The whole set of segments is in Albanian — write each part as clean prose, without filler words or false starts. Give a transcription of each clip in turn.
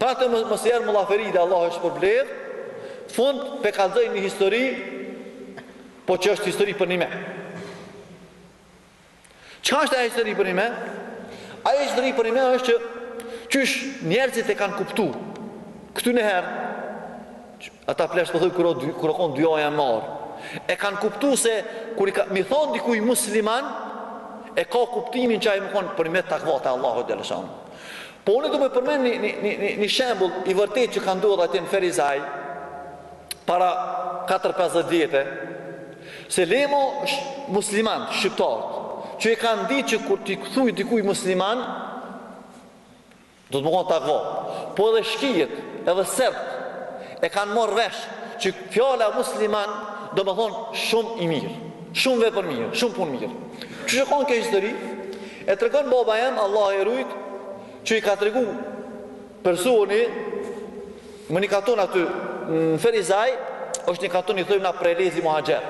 Pra të mësjerë Mullaferide, Allah është përbledh, fund pe kalzoj një histori, po që është histori për një me. Çka është ajo histori për një me? Ajo histori për një me është qysh njerëzit e kanë kuptu. Këtu në herë, ata plesh për thuj kërë konë dyoja marë, e kanë kuptu se kër mi thonë dikuj musliman, e ka kuptimin që a i më konë për një me takvate Allahu dhe lëshanë. Po unë du me përmen një shembull i vërtet që ka ndodhur atje në Ferizaj para 4-50 vjetë, se lemo musliman, shqiptarët, që e kanë ditë që kur t'i thuj dikuj musliman, do të më konë takva. Po edhe shkijet, edhe serbt, e kanë morë vesh që fjala musliman do më thonë shumë i mirë, shumë vepër mirë, shumë punë mirë. Që që konë ke histori, e të regon baba jem, Allah e rujt, që i ka të regu personi, më një katon aty në Ferizaj, është një katon i thujmë na prelezi muhajgjer.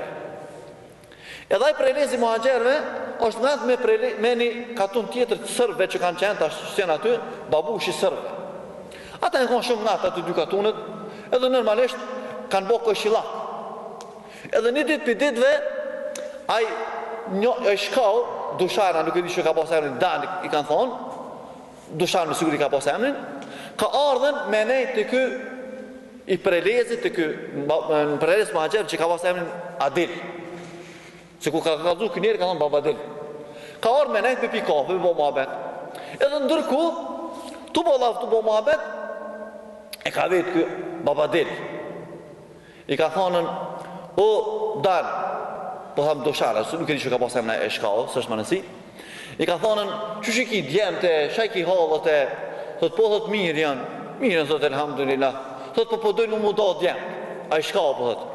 Edhe i prelezi muhajgjerve, është me një katon tjetër të sërve që kanë qenë të ashtë aty, babushi sërve. Ata e konë shumë natë aty dy katonet, edhe normalisht kanë bo këshilak. Edhe një ditë për ditëve, ai shkau, dushara, nuk e di që ka pas emrin, Dan i kanë thonë, dushara me siguri ka pas emrin, ka ardhen me nejtë të kë i prelezit, të kë në prelez muhajgjer që ka pas emrin Adil. Se ku ka kalzu kënjeri ka thonë Baba Adil. Ka ardhen me nejtë me pi kafe, me bo muhabet. Edhe ndërku, tu bo laf, tu bo muhabet, e ka vetë kë Baba Adil. I ka thonën, o Dan, po thamë dushara, nuk e di që ka pas emrin e shkau, së është më nësi, i ka thonën, që që ki djemëte, shaj ki halëte, thot po thot mirë janë, thot elhamdulillah, thot po dojnë mu do djemë, a i shka po thot.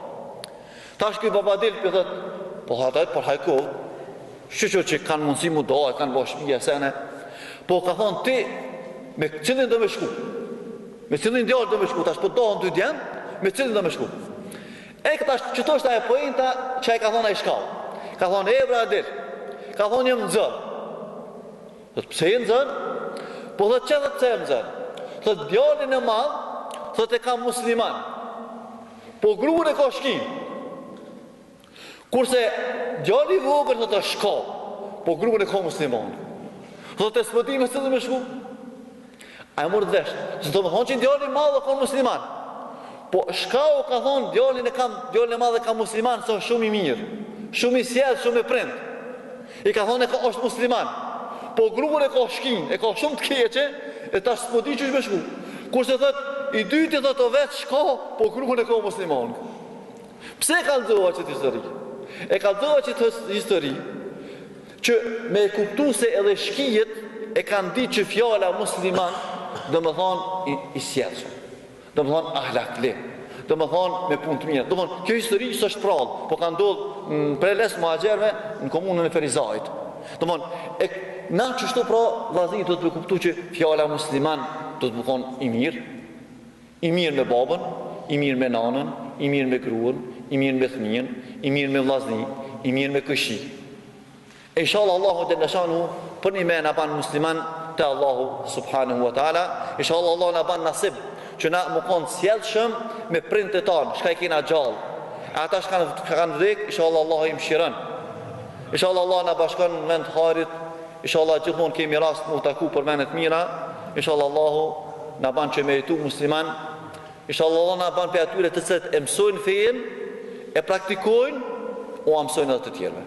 Ta është këj Babadil për thot, po thot për hajko, që kanë mundësi mu do, kanë bo shpija sene, po ka thonë ti, me cilin do me shku, me cilin djarë do me shku, ta është po dohën të djemë, me cilin do me shku. E këta që to është aje pojnëta, që a i ka thonë a i shka, ka thonë Ebra Adil, ka thonë jem nëzër. Thot pse e nëzër? Po thot që thot pse e nëzër? Thot djallin e madh, thot e ka musliman, po gruën e ka shkin. Kurse djalli vogël thot e shka, po gruën e ka musliman. Thot e s'pëti me së dhe me shku. A e mërë dhesh, se të më thonë që djallin madh e ka musliman, po shka o ka thonë djallin e madh e ka musliman, sa shumë i mirë, shumë i sjellë, shumë i prind. I ka thonë e ka është musliman, po gruën e ka shkin, e ka shumë të keqe, e ta s'poti që është me shku. Kurse thot, i dyti thot o vetë shka, po gruën e ka musliman. Pse e kalzoha që të histori? E kalzoha që të histori, që me e kuptu se edhe shkijet e kanë di që fjala musliman, dhe më thonë i sjellshëm, dhe më thonë ahlakli, dhe më thonë me punë të mirë. Dhe më thonë, kjo histori së është prallë, po ka ndodhë në preles muhajgjerve në komunën e Ferizajt. Dhe më thonë, na që shto pra vllazni do të kuptu që fjala musliman do të më thonë i mirë me babën, i mirë me nanën, i mirë me gruën, i mirë me thmijën, i mirë me vllazni, i mirë me këshi. E inshallah Allahu dhe nëshanu për një me në banë musliman të Allahu subhanahu wa ta'ala. Inshallah Allah në banë nasib që na më konë sjellshëm me prindët e tanë, shka i kena gjallë. Ata shka kanë vdek, inshallah Allah i mshiren. Inshallah Allah në bashkon në vend harit. Inshallah gjithmonë kemi rast më taku për menet mira. Inshallah Allahu në banë që me jetu musliman. Inshallah Allah në banë për atyre të cëtë e mësojnë fejen, e praktikojnë, o mësojnë edhe të tjerve.